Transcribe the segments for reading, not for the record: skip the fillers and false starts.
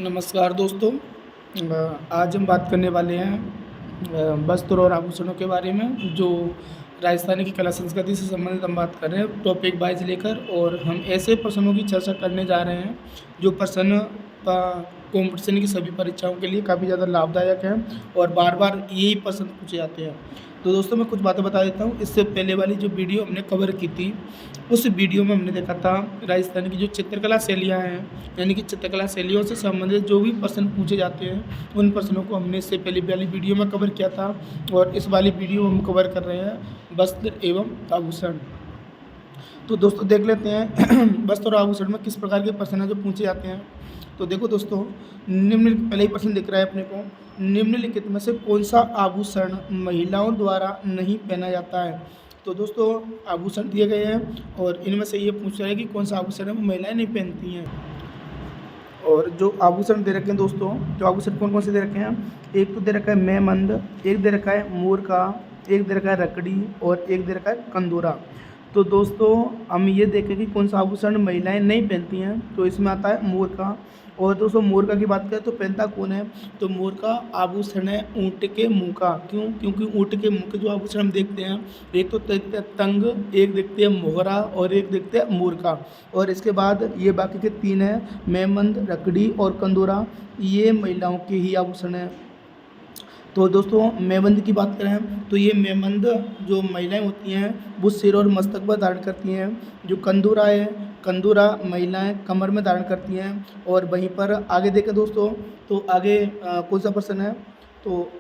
नमस्कार दोस्तों। आज हम बात करने वाले हैं वस्त्र और आभूषणों के बारे में, जो राजस्थान की कला संस्कृति से संबंधित हम बात कर रहे हैं टॉपिक वाइज लेकर। और हम ऐसे प्रश्नों की चर्चा करने जा रहे हैं जो प्रश्न कंपटीशन की सभी परीक्षाओं के लिए काफ़ी ज़्यादा लाभदायक हैं और बार बार यही प्रश्न पूछे जाते हैं। तो दोस्तों मैं कुछ बातें बता देता हूँ। इससे पहले वाली जो वीडियो हमने कवर की थी, उस वीडियो में हमने देखा था राजस्थान की जो चित्रकला शैलियाँ हैं, यानी कि चित्रकला शैलियों से संबंधित जो भी प्रश्न पूछे जाते हैं, उन प्रश्नों को हमने इससे पहले वाली वीडियो में कवर किया था। और इस वाली वीडियो में हम कवर कर रहे हैं वस्त्र एवं आभूषण। तो दोस्तों देख लेते हैं वस्त्र और आभूषण में किस प्रकार के प्रश्न हैं जो पूछे जाते हैं। तो देखो दोस्तों, पहले ही प्रश्न दिख रहा है अपने को, निम्नलिखित में से कौन सा आभूषण महिलाओं द्वारा नहीं पहना जाता है। तो दोस्तों आभूषण दिए गए हैं और इनमें से ये पूछ रहा है कि कौन सा आभूषण है वो महिलाएं नहीं पहनती हैं। और जो आभूषण दे रखे हैं दोस्तों, जो आभूषण कौन कौन से दे रखे हैं, एक तो दे रखा है मेहमंद, एक दे रखा है मोर का, एक दे रखा है रकड़ी और एक दे रखा है कंदूरा। तो दोस्तों हम ये देखें कि कौन सा आभूषण महिलाएं नहीं पहनती हैं, तो इसमें आता है मोर का। और दोस्तों मोर का की बात करें तो पहनता कौन है, तो मोर का आभूषण है ऊँट के मुंह का। क्यों? क्योंकि ऊँट के मुंह के जो आभूषण हम देखते हैं, एक तो देखते हैं तंग, एक देखते हैं मोहरा और एक देखते हैं मोर का। और इसके बाद ये बाकी के तीन हैं, मेहमंद, रकड़ी और कंदूरा, ये महिलाओं के ही आभूषण हैं। तो दोस्तों मेहमंद की बात करें तो ये मेहमंद जो महिलाएं होती हैं वो सिर और मस्तक पर धारण करती हैं। जो कंदूरा है, कंदूरा महिलाएं कमर में धारण करती हैं। और वहीं पर आगे देखें दोस्तों, तो आगे कौन सा प्रश्न है, तो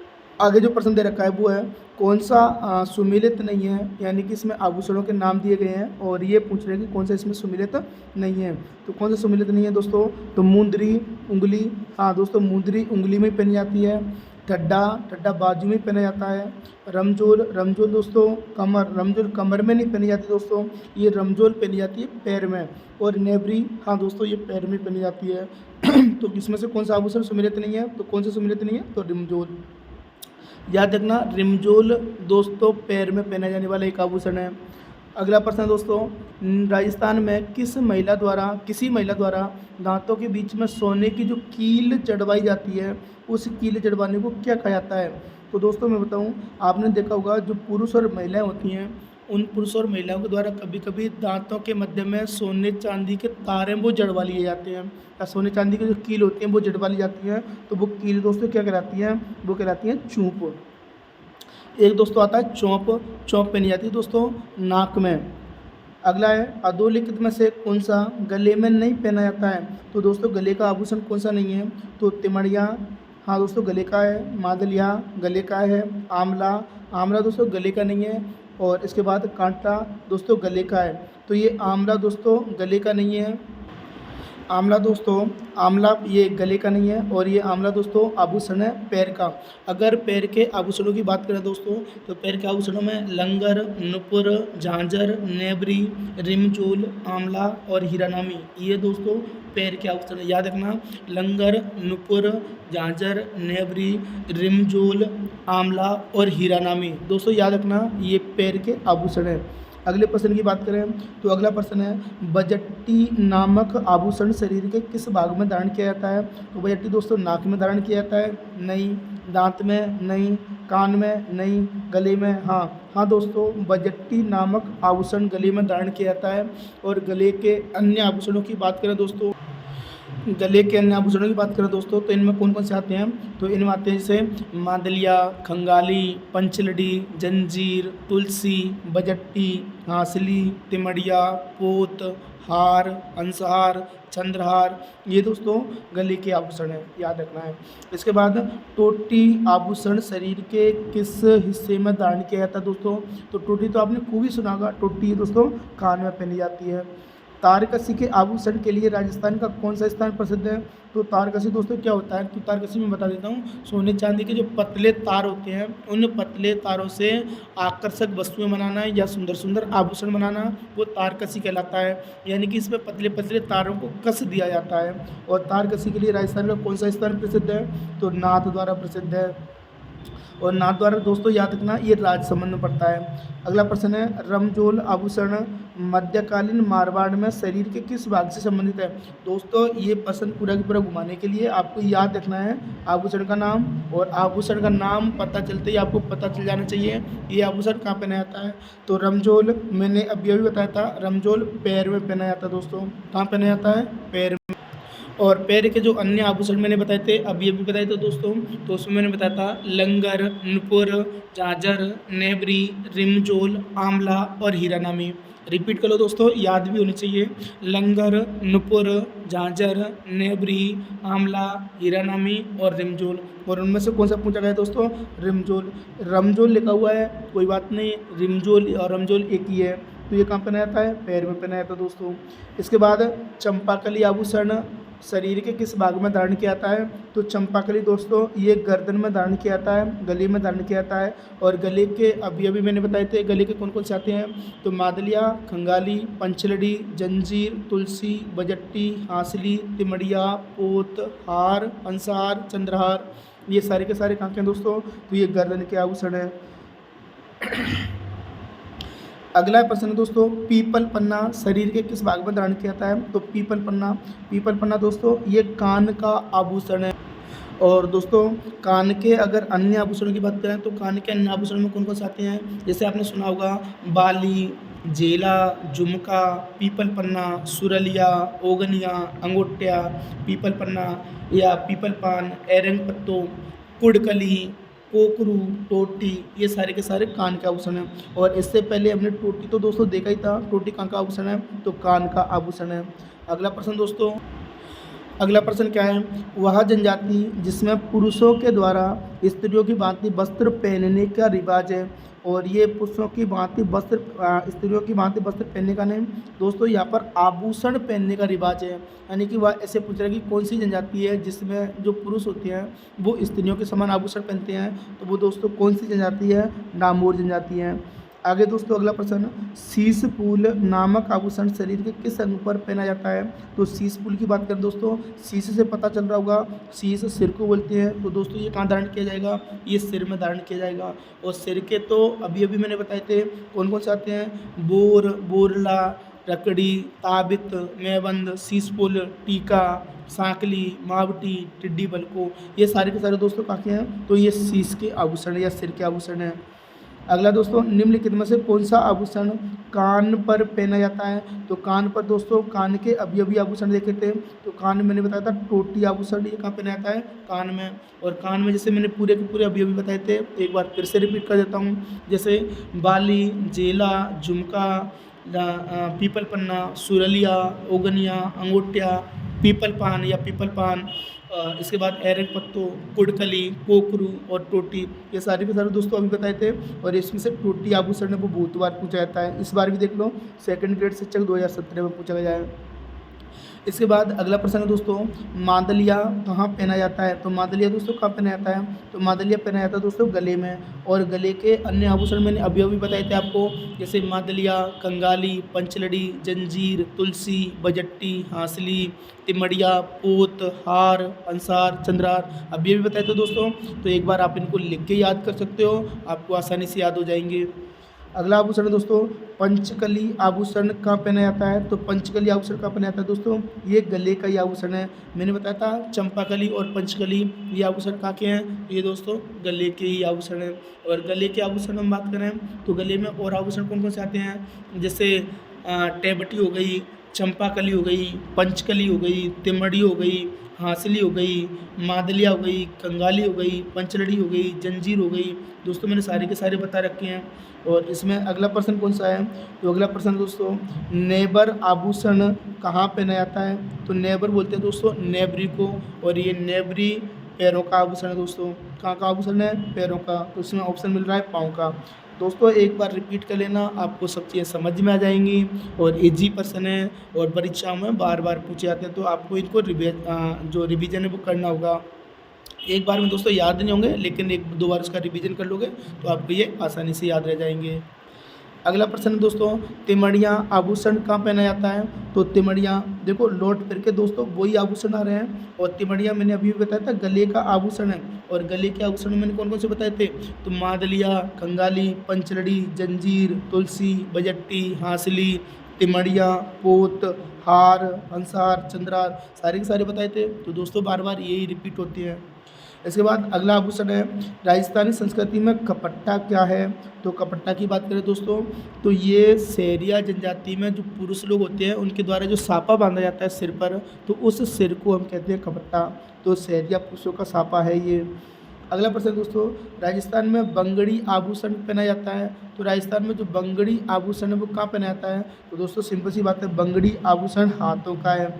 आगे जो प्रश्न दे रखा है वो है कौन सा सुमिलित नहीं है, यानी कि इसमें आभूषणों के नाम दिए गए हैं और ये पूछ रहे हैं कि कौन सा इसमें सुमिलित नहीं है। तो कौन सा सुमिलित नहीं है दोस्तों, तो मुंदरी उंगली, हाँ दोस्तों मुंदरी उंगली में पहनी जाती है। ठड्डा, ठड्डा बाजू में पहना जाता है। रमजोल, रमजोल दोस्तों कमर, रमजोल कमर में नहीं पहनी जाती दोस्तों, ये रमजोल पहनी जाती है पैर में। और नेवरी, हाँ दोस्तों ये पैर में पहनी जाती है। तो इसमें से कौन सा आभूषण सुमिलित नहीं है, तो कौन सा सुमिलित नहीं है, तो रिमजोल। याद रखना रिमजोल दोस्तों पैर में पहना जाने वाला एक आभूषण है। अगला प्रश्न दोस्तों, राजस्थान में किसी महिला द्वारा दांतों के बीच में सोने की जो कील चढ़वाई जाती है, उस कील चढ़वाने को क्या कहा जाता है। तो दोस्तों मैं बताऊं, आपने देखा होगा जो पुरुष और महिलाएं होती हैं, उन पुरुष और महिलाओं के द्वारा कभी कभी दांतों के मध्य में सोने चांदी के तारे वो जड़वा लिए जाते हैं, या सोने चांदी की जो कील होती हैं वो जड़वा ली जाती हैं। तो वो कील दोस्तों क्या कहलाती हैं, वो कहलाती हैं चूंप। एक दोस्तों आता है चौंप, चौंप पहनी जाती है दोस्तों नाक में। अगला है अधोलिखित में से कौन सा गले में नहीं पहना जाता है। तो दोस्तों गले का आभूषण कौन सा नहीं है, तो तिमड़िया, हाँ दोस्तों गले का है। मादलिया गले का है। आंवला, आंवला दोस्तों गले का नहीं है। और इसके बाद कांटा दोस्तों गले का है। तो ये आंवला दोस्तों गले का नहीं है। आंवला दोस्तों, आंवला ये गले का नहीं है। और ये आंवला दोस्तों आभूषण है पैर का। अगर पैर के आभूषणों की बात करें दोस्तों, तो पैर के आभूषणों में लंगर, नुपुर, झांझर, नेवरी, रिमचूल, आंवला और हीरानामी, ये दोस्तों पैर के आभूषण है। याद रखना, लंगर, नुपुर, झांझर, नेवरी, रिमचूल, आंवला और हीरानामी, दोस्तों याद रखना ये पैर के आभूषण है। अगले प्रश्न की बात करें तो अगला प्रश्न है बजट्टी नामक आभूषण शरीर के किस भाग में धारण किया जाता है। तो बजट्टी दोस्तों नाक में धारण किया जाता है, नहीं। दांत में, नहीं। कान में, नहीं। गले में, हाँ दोस्तों बजट्टी नामक आभूषण गले में धारण किया जाता है। और गले के अन्य आभूषणों की बात करें दोस्तों, गले के अन्य आभूषणों की बात करें दोस्तों, तो इनमें कौन कौन से आते हैं, तो इनमें आते हैं जैसे मादलिया, खंगाली, पंचलड़ी, जंजीर, तुलसी, बजट्टी, हांसली, तिमड़िया, पोत, हार, अंसहार, चंद्रहार, ये दोस्तों गले के आभूषण है, याद रखना है। इसके बाद टोटी आभूषण शरीर के किस हिस्से में धारण किया जाता है दोस्तों, तो टोटी तो आपने खूब ही सुना होगा, टोटी दोस्तों कान में पहनी जाती है। तारकसी के आभूषण के लिए राजस्थान का कौन सा स्थान प्रसिद्ध है। तो तारकसी दोस्तों क्या होता है, तो तारकसी मैं बता देता हूँ, सोने चांदी के जो पतले तार होते हैं, उन पतले तारों से आकर्षक वस्तुएं बनाना या सुंदर सुंदर आभूषण बनाना, वो तारकसी कहलाता है। यानी कि इसमें पतले पतले तारों को कस दिया जाता है। और तारकसी के लिए राजस्थान का कौन सा स्थान प्रसिद्ध है, तो नाथ द्वारा प्रसिद्ध है। और नाथ द्वारा दोस्तों याद रखना ये राजसमंद में पड़ता है। अगला प्रश्न है रमजोल आभूषण मध्यकालीन मारवाड़ में शरीर के किस भाग से संबंधित है? दोस्तों ये प्रश्न पूरा की पूरा घुमाने के लिए आपको याद रखना है आभूषण का नाम, और आभूषण का नाम पता चलते ही आपको पता चल जाना चाहिए ये आभूषण कहाँ पहना जाता है। तो रमजोल मैंने अभी बताया था, रमजोल पैर में पहना जाता है दोस्तों। कहाँ पहना जाता है? पैर में। और पैर के जो अन्य आभूषण मैंने बताए थे अभी बताए थे दोस्तों, तो उसमें मैंने बताया था लंगर, नुपुर, झांझर, नेवरी, रिमजोल, आंवला और हीरानामी। रिपीट कर लो दोस्तों, याद भी होनी चाहिए। लंगर, नुपुर, झांझर, नेवरी, आंवला, हीरानामी और रिमजोल। और उनमें से कौन सा पूछा गया दोस्तों? रिमजोल। रमजोल लिखा हुआ है, कोई बात नहीं, रिमजोल और रमजोल एक ही है। तो ये कहाँ पहना जाता है? पैर में पहना जाता है दोस्तों। इसके बाद चंपाकली आभूषण शरीर के किस भाग में धारण किया जाता है? तो चंपाकली दोस्तों ये गर्दन में धारण किया जाता है, गले में धारण किया जाता है। और गले के अभी मैंने बताए थे गले के कौन कौन से आते हैं, तो मादलिया, खंगाली, पंचलड़ी, जंजीर, तुलसी, बजट्टी, हांसली, तिमड़िया, पोत, हार, अंसार, चंद्रहार, ये सारे के सारे कहाँ के हैं दोस्तों? तो ये गर्दन के आभूषण है। अगला प्रश्न है दोस्तों, पीपल पन्ना शरीर के किस भाग में धारण किया जाता है? तो पीपल पन्ना दोस्तों ये कान का आभूषण है। और दोस्तों कान के अगर अन्य आभूषणों की बात करें तो कान के अन्य आभूषण में कौन कौन से आते हैं? जैसे आपने सुना होगा बाली, जेला, झुमका, पीपल पन्ना, सुरलिया, ओगनिया, अंगोटिया, पीपल पन्ना या पीपल पान, एरंग पत्तो, कुड़कली, कोकरू, टोटी, ये सारे के सारे कान के आभूषण हैं। और इससे पहले हमने टोटी तो दोस्तों देखा ही था, टोटी कहाँ का आभूषण है? तो कान का आभूषण है। अगला प्रश्न दोस्तों, अगला प्रश्न क्या है? वह जनजाति जिसमें पुरुषों के द्वारा स्त्रियों की भांति वस्त्र पहनने का रिवाज है। और ये पुरुषों की भांति वस्त्र स्त्रियों की भांति वस्त्र पहनने का नहीं दोस्तों, यहाँ पर आभूषण पहनने का रिवाज है। यानी कि वह ऐसे पूछ रहा है कि कौन सी जनजाति है जिसमें जो पुरुष होते हैं वो स्त्रियों के समान आभूषण पहनते हैं, तो वो दोस्तों कौन सी जनजाति है? डामोर जनजाति है। आगे दोस्तों अगला प्रश्न, शीशफूल नामक आभूषण शरीर के किस अंग पर पहना जाता है? तो शीशफूल की बात करें दोस्तों, शीश से पता चल रहा होगा, शीश सिर को बोलते हैं। तो दोस्तों ये कहाँ धारण किया जाएगा? ये सिर में धारण किया जाएगा। और सिर के तो अभी मैंने बताए थे कौन कौन से आते हैं? बोर, बोरला, रकड़ी, ताबित, मेबंद, शीशफूल, टीका, सांकली, मावटी, टिड्डी बलको, ये सारे के सारे दोस्तों कहाँ के हैं? तो ये शीश के आभूषण या सिर के आभूषण है। अगला दोस्तों, निम्नलिखित में से कौन सा आभूषण कान पर पहना जाता है? तो कान पर दोस्तों कान के अभी आभूषण देखे थे, तो कान में मैंने बताया था टोटी आभूषण, ये कहाँ पहना जाता है? कान में। और कान में जैसे मैंने पूरे के पूरे अभी बताए थे, एक बार फिर से रिपीट कर देता हूँ। जैसे बाली, जेला, झुमका, पीपल पन्ना, सुरलिया, ओगनिया, अंगोटिया, पीपल पान या पीपल पान, इसके बाद एरक पत्तो, कुड़कली, कोकरू और टोटी, ये सारे के सारे दोस्तों अभी बताए थे। और इसमें से टोटी आभूषण है वो बहुत बार पूछा जाता है, इस बार भी देख लो, सेकंड ग्रेड शिक्षक 2017 में पूछा गया है। इसके बाद अगला प्रश्न है दोस्तों, मादलिया कहाँ पहना जाता है? तो मादलिया दोस्तों कहाँ पहना जाता है? तो मादलिया पहना जाता है दोस्तों गले में। और गले के अन्य आभूषण मैंने अभी बताए थे आपको, जैसे मादलिया, कंगाली, पंचलड़ी, जंजीर, तुलसी, बजट्टी, हांसली, तिमड़िया, पोत, हार, अंसार, चंद्रार, अभी बताए थे दोस्तों। तो एक बार आप इनको लिख के याद कर सकते हो, आपको आसानी से याद हो जाएंगे। अगला आभूषण है दोस्तों, पंचकली आभूषण कहाँ पहना जाता है? तो पंचकली आभूषण कहाँ पहना जाता है दोस्तों? ये गले का ही आभूषण है। मैंने बताया था चंपाकली और पंचकली ये आभूषण कहाँ के हैं? ये दोस्तों गले के ही आभूषण है। और गले के आभूषण हम बात करें तो गले में और आभूषण कौन कौन से आते हैं? जैसे टेबटी हो गई, चंपाकली हो गई, पंचकली हो गई, तिमड़ी हो गई, हांसली हो गई, मादलिया हो गई, कंगाली हो गई, पंचलड़ी हो गई, जंजीर हो गई। दोस्तों मैंने सारे के सारे बता रखे हैं। और इसमें अगला प्रश्न कौन सा है? तो अगला प्रश्न दोस्तों, नेबर आभूषण कहाँ पहना जाता है? तो नेबर बोलते हैं दोस्तों नेबरी को। और ये नेबरी पैरों का आभूषण है दोस्तों। कहाँ का आभूषण है? पैरों का। तो इसमें ऑप्शन मिल रहा है पाँव का। दोस्तों एक बार रिपीट कर लेना, आपको सब चीज़ें समझ में आ जाएंगी। और इजी प्रश्न है और परीक्षाओं में बार बार पूछे जाते हैं, तो आपको इनको जो रिवीजन है वो करना होगा। एक बार में दोस्तों याद नहीं होंगे, लेकिन एक दो बार उसका रिवीजन कर लोगे तो आपको ये आसानी से याद रह जाएंगे। अगला प्रश्न दोस्तों, तिमड़िया आभूषण कहाँ पहना जाता है? तो तिमड़िया देखो लौट फिर के दोस्तों वही आभूषण आ रहे हैं। और तिमड़िया मैंने अभी बताया था गले का आभूषण है। और गले के आभूषण मैंने कौन कौन से बताए थे? तो मादलिया, कंगाली, पंचलड़ी, जंजीर, तुलसी, बजट्टी, हांसली, तिमड़िया, पोत, हार, अंसार, चंद्रार, सारे के सारे बताए थे। तो दोस्तों बार बार यही रिपीट होती है। इसके बाद अगला आभूषण है राजस्थानी संस्कृति में कपट्टा क्या है। तो कपट्टा की बात करें दोस्तों, तो ये सहरिया जनजाति में जो पुरुष लोग होते हैं उनके द्वारा जो सापा बांधा जाता है सिर पर, तो उस सिर को हम कहते हैं कपट्टा। तो सहरिया पुरुषों का सापा है ये। अगला प्रश्न दोस्तों, राजस्थान में बंगड़ी आभूषण पहना जाता है। तो राजस्थान में जो बंगड़ी आभूषण है वो कहाँ पहना जाता है। तो दोस्तों सिंपल सी बात है, बंगड़ी आभूषण हाथों का है।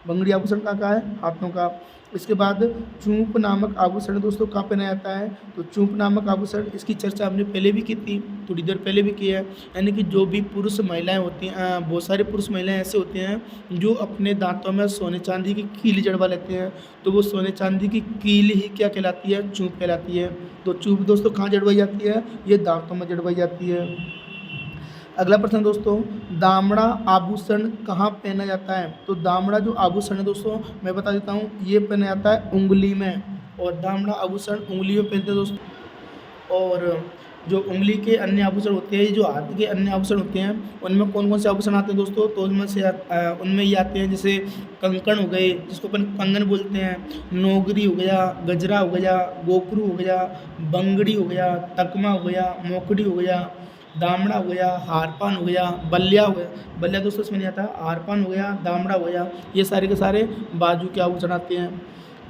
बंगड़ी आभूषण का है, हाथों का। इसके बाद चूंप नामक आभूषण दोस्तों कहाँ पहना जाता है। तो चूंप नामक आभूषण, इसकी चर्चा हमने पहले भी की थी, थोड़ी देर पहले भी की है। यानी कि जो भी पुरुष महिलाएं होती हैं, बहुत सारे पुरुष महिलाएं ऐसे होते हैं जो अपने दांतों में सोने चांदी की कील जड़वा लेते हैं। तो वो सोने चांदी की कील ही क्या कहलाती है, चूंप कहलाती है। तो चूंप दोस्तों कहाँ जड़वाई जाती है, ये दांतों में जड़वाई जाती है। अगला प्रश्न दोस्तों, दामड़ा आभूषण कहाँ पहना जाता है। तो दामड़ा जो आभूषण है दोस्तों मैं बता देता हूँ, ये पहना जाता है उंगली में। और दामड़ा आभूषण उंगली में पहनते हैं दोस्तों। और जो उंगली के अन्य आभूषण होते हैं, जो हाथ के अन्य आभूषण होते हैं, उनमें कौन कौन से आभूषण आते हैं दोस्तों। तो उनमें ये आते हैं जैसे कंकण हो गए, जिसको अपन कंगन बोलते हैं, नोगरी हो गया, गजरा हो गया, गोकरू हो गया, बंगड़ी हो गया, तकमा हो गया, मोकड़ी हो गया, दामड़ा हो गया, हारपान हो गया, बल्लिया हो गया। बल्लिया दोस्तों इसमें नहीं आता, हारपान हो गया, दामड़ा हो गया, ये सारे के सारे बाजू के आभूषण आते हैं।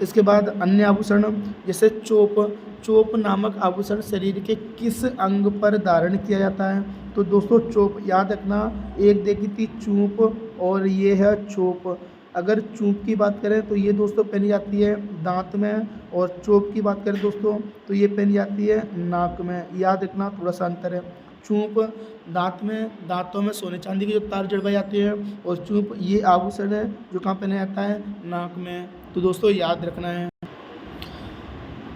इसके बाद अन्य आभूषण जैसे चोप नामक आभूषण शरीर के किस अंग पर धारण किया जाता है। तो दोस्तों चोप याद रखना, एक देखी थी चूप और ये है चोप। अगर चूप की बात करें तो ये दोस्तों पहनी जाती है दांत में, और चोप की बात करें दोस्तों तो ये पहनी जाती है नाक में। याद रखना, थोड़ा सा अंतर है। चूप दांतों में सोने चांदी के जो तार जड़वाए जाते हैं, और चूप ये आभूषण है जो कहाँ पहना जाता है, नाक में। तो दोस्तों याद रखना है।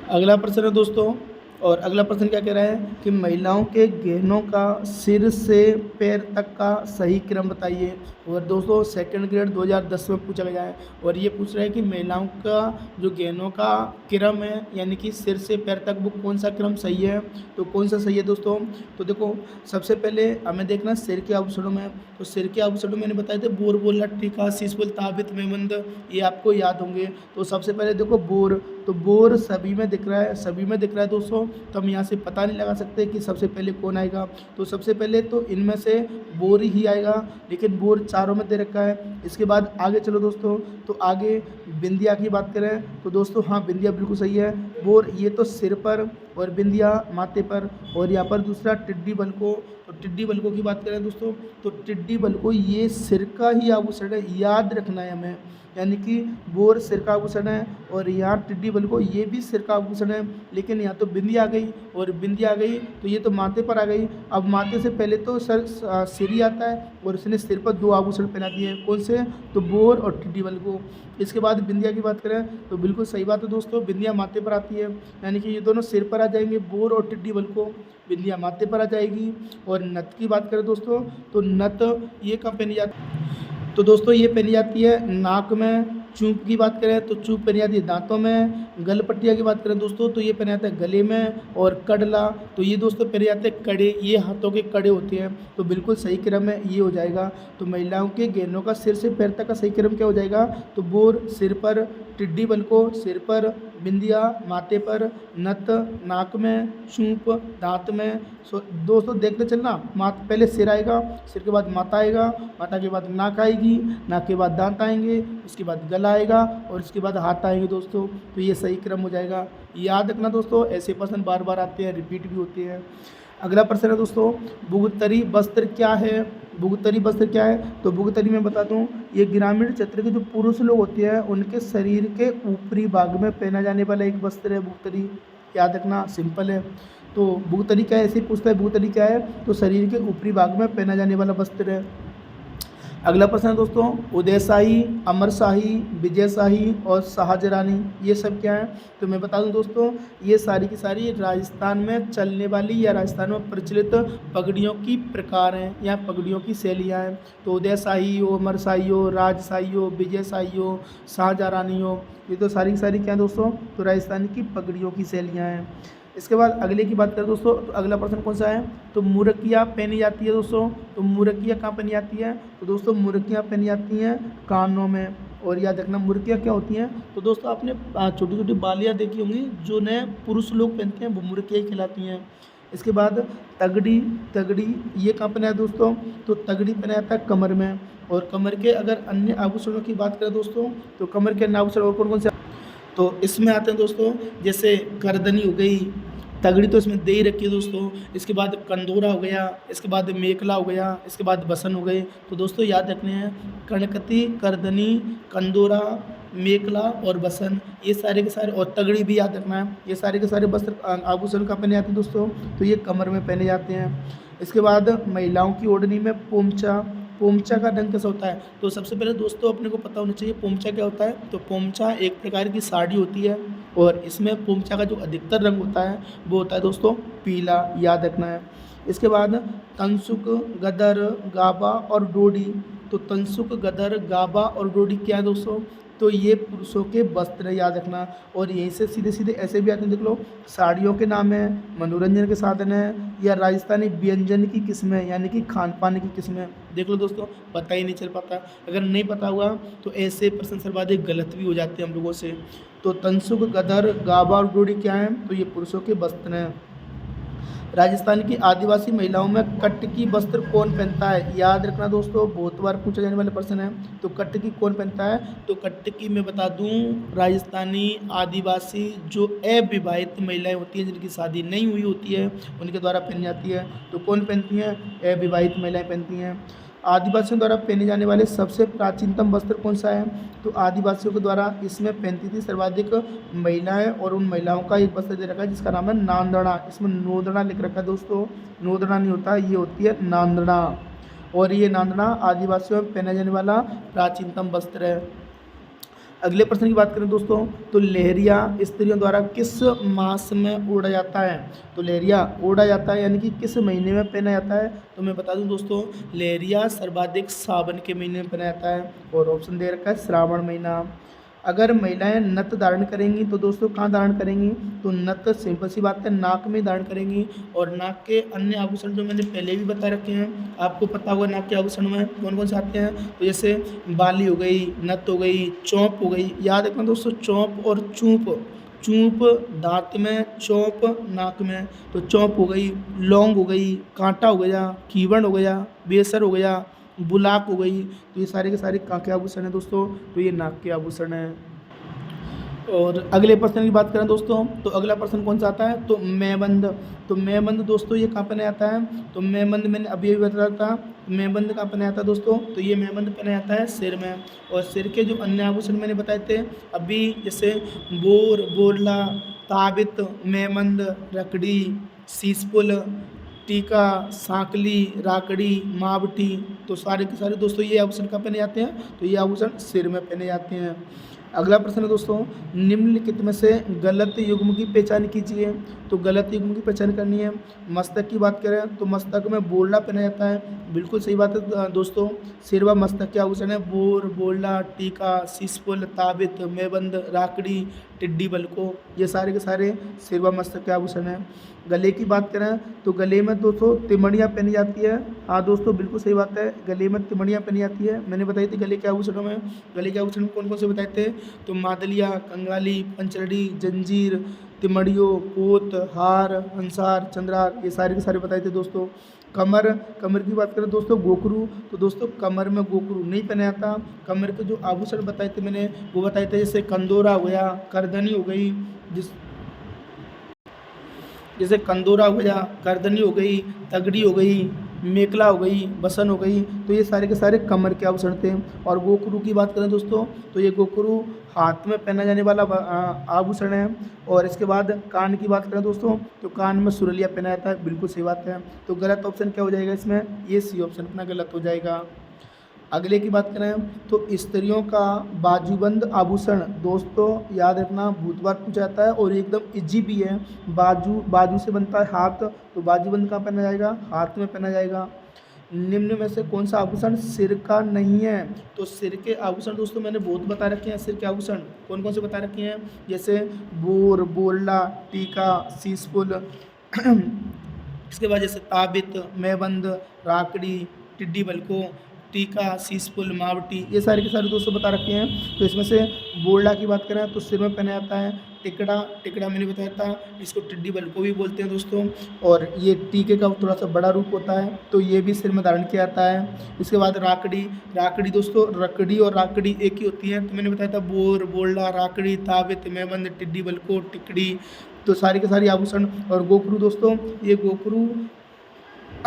अगला प्रश्न है दोस्तों, और अगला प्रश्न क्या कह रहा है कि महिलाओं के गहनों का सिर से पैर तक का सही क्रम बताइए। और दोस्तों सेकंड ग्रेड 2010 में पूछा गया है, और ये पूछ रहा है कि महिलाओं का जो गहनों का क्रम है, यानी कि सिर से पैर तक, वो कौन सा क्रम सही है। तो कौन सा सही है दोस्तों। तो देखो सबसे पहले हमें देखना सिर के आभूषणों में। तो सिर के आभूषणों मैंने बताए थे बोर बोल लट्टिका शीशबुल ताबित मेमंद, ये आपको याद होंगे। तो सबसे पहले देखो बोर, तो बोर सभी में दिख रहा है, सभी में दिख रहा है दोस्तों। तो हम यहाँ से पता नहीं लगा सकते कि सबसे पहले कौन आएगा। तो सबसे पहले तो इनमें से बोर ही आएगा, लेकिन बोर चारों में दे रखा है। इसके बाद आगे चलो दोस्तों, तो आगे बिंदिया की बात करें तो दोस्तों हाँ बिंदिया बिल्कुल सही है। बोर ये तो सिर पर, और बिंदिया माथे पर। और यहाँ पर दूसरा टिड्डी बलको, तो टिड्डी बलको की बात करें दोस्तों तो टिड्डी बलको ये सिर का ही आभूषण है, याद रखना है हमें। यानी कि बोर सिर का आभूषण है, और यहाँ टिड्डी बलको ये भी सिर का आभूषण है, लेकिन यहाँ तो बिंदी आ गई, और बिंदी आ गई तो ये तो माथे पर आ गई। अब माथे से पहले तो सिर ही आता है, और इसने सिर पर दो आभूषण पहना दिए हैं, कौन से, तो बोर और टिड्डी बलको। इसके बाद बिंदिया की बात करें तो बिल्कुल सही बात है दोस्तों, बिंदिया माथे पर आती है, यानी कि ये दोनों सिर पर आ जाएंगे, बोर और टिड्डी बलको। बिंदिया माथे पर आ जाएगी। और नथ की बात करें दोस्तों तो नथ ये कहाँ पहनी जाती, तो दोस्तों ये पहनी जाती है नाक में। चूप की बात करें तो चूप पहनी जाती है दांतों में। गलपट्टिया की बात करें दोस्तों तो ये पहना जाता है गले में। और कडला तो ये दोस्तों पहने जाते हैं कड़े, ये हाथों के कड़े होते हैं। तो बिल्कुल सही क्रम है, ये हो जाएगा। तो महिलाओं के गहनों का सिर से पैर तक का सही क्रम क्या हो जाएगा, तो बोर सिर पर, टिड्डी बलको सिर पर, बिंदिया माथे पर, नथ नाक में, चूप दांत में। दोस्तों देखते चलना, पहले सिर आएगा, सिर के बाद माथा आएगा, माथा के बाद नाक आएगी, नाक के बाद दांत आएंगे, उसके बाद गला आएगा, और इसके बाद हाथ आएंगे दोस्तों। तो ये सही क्रम हो जाएगा, याद रखना दोस्तों। ऐसे प्रश्न बार बार आते हैं, रिपीट भी होते हैं। अगला प्रश्न है दोस्तों, भुगतरी वस्त्र क्या है। भुगतरी वस्त्र क्या है, तो भुगतरी मैं बता दूं, ये ग्रामीण क्षेत्र के जो पुरुष लोग होते हैं उनके शरीर के ऊपरी भाग में पहना जाने वाला एक वस्त्र है भुगतरी। याद रखना, सिंपल है। तो भुगतरी क्या है, ऐसे ही पूछता है भुगतरी क्या है, तो शरीर के ऊपरी भाग में पहना जाने वाला वस्त्र है। अगला प्रश्न है दोस्तों, उदयशाही, अमरशाही, विजयशाही और शाहजरानी, ये सब क्या है। तो मैं बता दूं दोस्तों, ये सारी की सारी राजस्थान में चलने वाली या राजस्थान में प्रचलित पगड़ियों की प्रकार हैं या पगड़ियों की शैलियाँ हैं। तो उदयशाही हो, अमरशाही हो, राजशाही हो, विजयशाही हो, शाहजरानी हो, ये तो सारी की सारी क्या है दोस्तों, तो राजस्थान की पगड़ियों की शैलियाँ हैं। इसके बाद अगले की बात करें दोस्तों, तो अगला प्रश्न कौन सा है, तो मुरक्कियाँ पहनी जाती है दोस्तों। तो मुरक्कियाँ कहाँ पहनी जाती है, तो दोस्तों मुरक्कियाँ पहनी जाती हैं कानों में। और याद रखना मुरक्कियाँ क्या होती हैं, तो दोस्तों आपने छोटी छोटी बालियाँ देखी होंगी जो नए पुरुष लोग पहनते हैं, वो मुरक्कियाँ ही कहलाती हैं। इसके बाद तगड़ी, तगड़ी ये कहाँ पहना है दोस्तों, तो तगड़ी पहना जाता है कमर में। और कमर के अगर अन्य आभूषणों की बात करें दोस्तों, तो कमर के अन्य आभूषण और कौन कौन से, तो इसमें आते हैं दोस्तों जैसे करदनी हो गई, तगड़ी तो इसमें दे ही रखी है दोस्तों। इसके बाद कंदोरा हो गया, इसके बाद मेखला हो गया, इसके बाद बसन हो गए। तो दोस्तों याद रखने हैं कणकती, करदनी, कंदोरा, मेखला और बसन, ये सारे के सारे, और तगड़ी भी याद रखना है, ये सारे के सारे वस्त्र आभूषण कहाँ पहने जाते हैं दोस्तों, तो ये कमर में पहने जाते हैं। इसके बाद महिलाओं की ओढ़नी में पोमचा, पोमचा का रंग कैसा होता है, तो सबसे पहले दोस्तों अपने को पता होना चाहिए पोमचा क्या होता है। तो पोमचा एक प्रकार की साड़ी होती है और इसमें पोमचा का जो अधिकतर रंग होता है वो होता है दोस्तों पीला, याद रखना है। इसके बाद तंसुक, गदर, गाबा और डोडी। तो तंसुक, गदर, गाबा और डोडी क्या है दोस्तों, तो ये पुरुषों के वस्त्र, याद रखना। और यहीं से सीधे सीधे ऐसे भी आते हैं, देख लो, साड़ियों के नाम है, मनोरंजन के साधन है, या राजस्थानी व्यंजन की किस्में यानी कि खान पान की किस्में। देख लो दोस्तों, पता ही नहीं चल पाता, अगर नहीं पता हुआ तो ऐसे प्रश्न सर्वाधिक गलत भी हो जाते हैं हम लोगों से। तो तंसुक, गदर, गाबा और डोडी क्या है, तो ये पुरुषों के वस्त्र हैं। राजस्थान की आदिवासी महिलाओं में कट्टकी वस्त्र कौन पहनता है, याद रखना दोस्तों, बहुत बार पूछा जाने वाला प्रश्न है। तो कट्टकी कौन पहनता है, तो कट्टकी मैं बता दूं राजस्थानी आदिवासी जो अविवाहित महिलाएं होती हैं, जिनकी शादी नहीं हुई होती है, उनके द्वारा पहनी जाती है। तो कौन पहनती हैं, अविवाहित महिलाएं पहनती हैं। आदिवासियों द्वारा पहने जाने वाले सबसे प्राचीनतम वस्त्र कौन सा है, तो आदिवासियों के द्वारा इसमें पहनती थी सर्वाधिक महिलाएं, और उन महिलाओं का एक वस्त्र दे रखा है जिसका नाम है नांदड़ा। इसमें नोदड़ा लिख रखा है दोस्तों, नोदड़ा नहीं होता, ये होती है नांदड़ा। और ये नांदड़ा आदिवासियों में पहने जाने वाला प्राचीनतम वस्त्र है। अगले प्रश्न की बात करें दोस्तों, तो लहरिया स्त्रियों द्वारा किस मास में ओढ़ा जाता है, तो लहरिया ओढ़ा जाता है यानी कि किस महीने में पहना जाता है, तो मैं बता दूं दोस्तों लहरिया सर्वाधिक सावन के महीने में पहना जाता है। और ऑप्शन दे रखा है श्रावण महीना। अगर महिलाएं नथ धारण करेंगी तो दोस्तों कहाँ धारण करेंगी, तो नथ सिंपल सी बात है नाक में धारण करेंगी। और नाक के अन्य आभूषण जो मैंने पहले भी बता रखे हैं, आपको पता होगा नाक के आभूषण में कौन कौन से आते हैं, तो जैसे बाली हो गई, नथ हो गई, चौंप हो गई। याद रखना दोस्तों चौंप और चूंप, चूंप दांत में, चौंप नाक में। तो चौंप हो गई, लौंग हो गई, कांटा हो गया, कीवड़ हो गया, बेसर हो गया, बुलाक हो गई। तो ये सारे के सारे कहाँ के आभूषण हैं दोस्तों, तो ये नाक के आभूषण हैं। और अगले प्रश्न की बात करें दोस्तों, तो अगला प्रश्न कौन सा आता है, तो मैबंद। तो मैबंद दोस्तों ये कहाँ पहना जाता है, तो मैबंद मैंने अभी बताया था, मैबंद कहाँ पहना जाता है दोस्तों, तो ये मैबंद पहना जाता है सिर में। और सिर के जो अन्य आभूषण मैंने बताए थे अभी, जैसे बोर, बोरला, ताबित, मैबंद, रकड़ी, शीशपुल, टीका, सांकली, राकड़ी, मावटी। तो सारे के सारे दोस्तों ये आभूषण कहाँ पहने जाते हैं, तो ये आभूषण सिर में पहने जाते हैं। अगला प्रश्न है दोस्तों, निम्नलिखित में से गलत युग्म की पहचान कीजिए। तो गलत युग्म की पहचान करनी है। मस्तक की बात करें तो मस्तक में बोरला पहना जाता है, बिल्कुल सही बात है दोस्तों। सिर व मस्तक के आभूषण है बोर, बोरला, टीका, शीशपुल, ताबित, मैबंद, राकड़ी, टिड्डी बलको। ये सारे के सारे सिर व मस्तक के आभूषण हैं। गले की बात करें तो गले में दोस्तों तिमड़ियाँ पहनी जाती है। हाँ दोस्तों बिल्कुल सही बात है, गले में तिमड़ियाँ पहनी जाती है। मैंने बताई थी गले के आभूषणों में, गले के आभूषण कौन कौन से बताए थे, तो मादलिया, कंगाली, पंचरड़ी, जंजीर, तिमड़ियों, पोत, हार, अंसार, चंद्रहार, ये सारे के सारे बताए थे दोस्तों। कमर, कमर की बात करें दोस्तों गोखरू। तो दोस्तों कमर में गोखरू नहीं पहना जाता। कमर के जो आभूषण बताए थे मैंने वो बताए थे, जैसे कंदोरा हो गया, करधनी हो गई, जैसे कंदोरा हो गया, करधनी हो गई, तगड़ी हो गई, मेखला हो गई, बसन हो गई। तो ये सारे के सारे कमर के आभूषण थे। और गोखरू की बात करें दोस्तों तो ये गोखरू हाथ में पहना जाने वाला आभूषण है। और इसके बाद कान की बात करें दोस्तों तो कान में सुरलिया पहना जाता है, बिल्कुल सही बात है। तो गलत ऑप्शन क्या हो जाएगा इसमें, ये सी ऑप्शन अपना गलत हो जाएगा। अगले की बात करें तो स्त्रियों का बाजूबंद आभूषण, दोस्तों याद रखना बहुत बार पूछा जाता है और एकदम इजी भी है। बाजू से बनता है हाथ, तो बाजूबंद कहाँ पहना जाएगा, हाथ में पहना जाएगा। निम्न में से कौन सा आभूषण सिर का नहीं है? तो सिर के आभूषण दोस्तों मैंने बहुत बता रखे हैं। सिर के आभूषण कौन कौन से बता रखे हैं, जैसे बोर, बोरला, टीका, शीशफुल इसके बाद जैसे ताबित, मैबंद, राकड़ी, टिड्डी बलको, टीका, शीशफुल, मावटी, ये सारे के सारे दोस्तों बता रखे हैं। तो इसमें से बोरला की बात करें तो सिर में पहना जाता है। टिकड़ा, टिकड़ा मैंने बताया था, इसको टिड्डी बलको भी बोलते हैं दोस्तों। और ये टीके का थोड़ा सा बड़ा रूप होता है, तो ये भी सिर में धारण किया जाता है। इसके बाद राकड़ी, राकड़ी दोस्तों रकड़ी और राकड़ी एक ही होती है। तो मैंने बताया था बोर, बोरला, राकड़ी, ताबित, मैबंद, टिड्डी बलको, टिकड़ी, तो सारी के सारी आभूषण। और गोखरू दोस्तों, ये गोखरू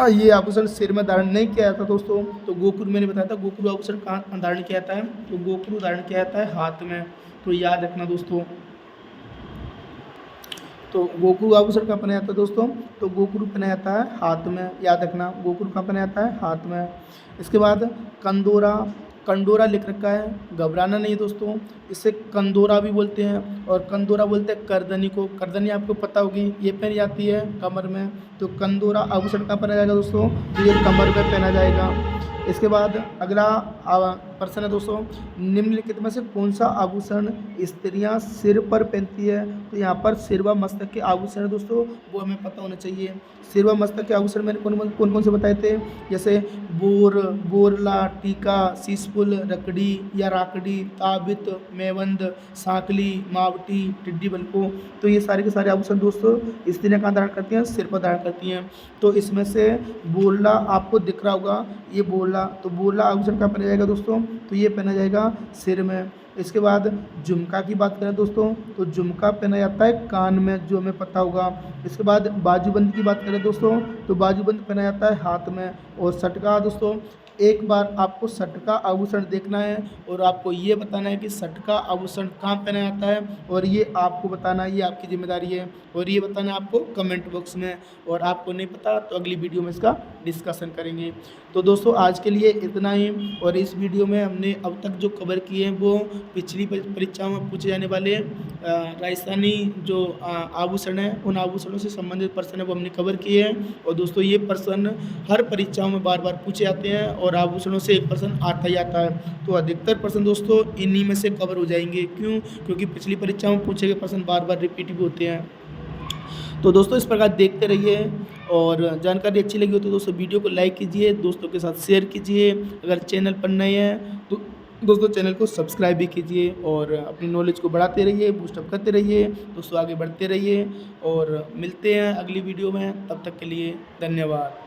ये आभूषण सिर में धारण नहीं किया जाता दोस्तों। तो गोखरू मैंने बताया था, गोखरू आभूषण कहाँ धारण किया जाता है, तो गोखरू धारण किया जाता है हाथ में। तो याद रखना दोस्तों। तो गोखरू आभूषण कहाँ पहना जाता है दोस्तों, तो गोखरू पहना जाता है हाथ में, याद रखना। गोखरू कहाँ पहना जाता है, हाथ में। इसके बाद कंदोरा, कंडोरा लिख रखा है, घबराना नहीं दोस्तों, इसे कंदोरा भी बोलते हैं। और कंदोरा बोलते हैं करदनी को। करदनी आपको पता होगी, ये पहनी जाती है कमर में। तो कंदोरा आभूषण कहाँ पहना जाएगा दोस्तों, तो ये कमर में पहना जाएगा। इसके बाद अगला प्रश्न है दोस्तों, निम्नलिखित में से कौन सा आभूषण स्त्रियां सिर पर पहनती है? तो यहाँ पर सिर व मस्तक के आभूषण है दोस्तों, वो हमें पता होना चाहिए। सिर व मस्तक के आभूषण मैंने कौन कौन से बताए थे, जैसे बोर, बोरला, टीका, शीशफुल, रकड़ी या राकड़ी, ताबित, मैबंद, सांकली, मावटी, टिड्डी बलको। तो ये सारे के सारे आभूषण दोस्तों स्त्रियां कहाँ धारण करती हैं, सिर पर धारण करती हैं। तो इसमें से बोरला आपको दिख रहा होगा, ये बोरला, तो बोरला आभूषण कहाँ पहना जाएगा दोस्तों, तो ये पहना जाएगा सिर में। इसके बाद झुमका की बात करें दोस्तों, तो झुमका पहना जाता है कान में, जो हमें पता होगा। इसके बाद बाजूबंद की बात करें दोस्तों, तो बाजूबंद पहना जाता है हाथ में। और सटका दोस्तों, एक बार आपको सटका आभूषण देखना है और आपको ये बताना है कि सटका आभूषण कहाँ पहना जाता है, और ये आपको बताना है, ये आपकी जिम्मेदारी है। और ये बताना है आपको कमेंट बॉक्स में, और आपको नहीं पता तो अगली वीडियो में इसका डिस्कशन करेंगे। तो दोस्तों आज के लिए इतना ही। और इस वीडियो में हमने अब तक जो कवर किए हैं वो पिछली परीक्षाओं में पूछे जाने वाले राजस्थानी जो आभूषण हैं, उन आभूषणों से संबंधित प्रश्न है वो हमने कवर किए हैं। और दोस्तों ये प्रश्न हर परीक्षाओं में बार बार पूछे जाते हैं, और आभूषणों से एक प्रश्न आता ही आता है। तो अधिकतर प्रश्न दोस्तों इन्हीं में से कवर हो जाएंगे। क्यों? क्योंकि पिछली परीक्षाओं में पूछे गए प्रश्न बार बार रिपीट भी होते हैं। तो दोस्तों इस प्रकार देखते रहिए, और जानकारी अच्छी लगी हो तो दोस्तों वीडियो को लाइक कीजिए, दोस्तों के साथ शेयर कीजिए। अगर चैनल पर नए हैं तो दोस्तों चैनल को सब्सक्राइब भी कीजिए, और अपनी नॉलेज को बढ़ाते रहिए, बूस्टअप करते रहिए दोस्तों, आगे बढ़ते रहिए। और मिलते हैं अगली वीडियो में, तब तक के लिए धन्यवाद।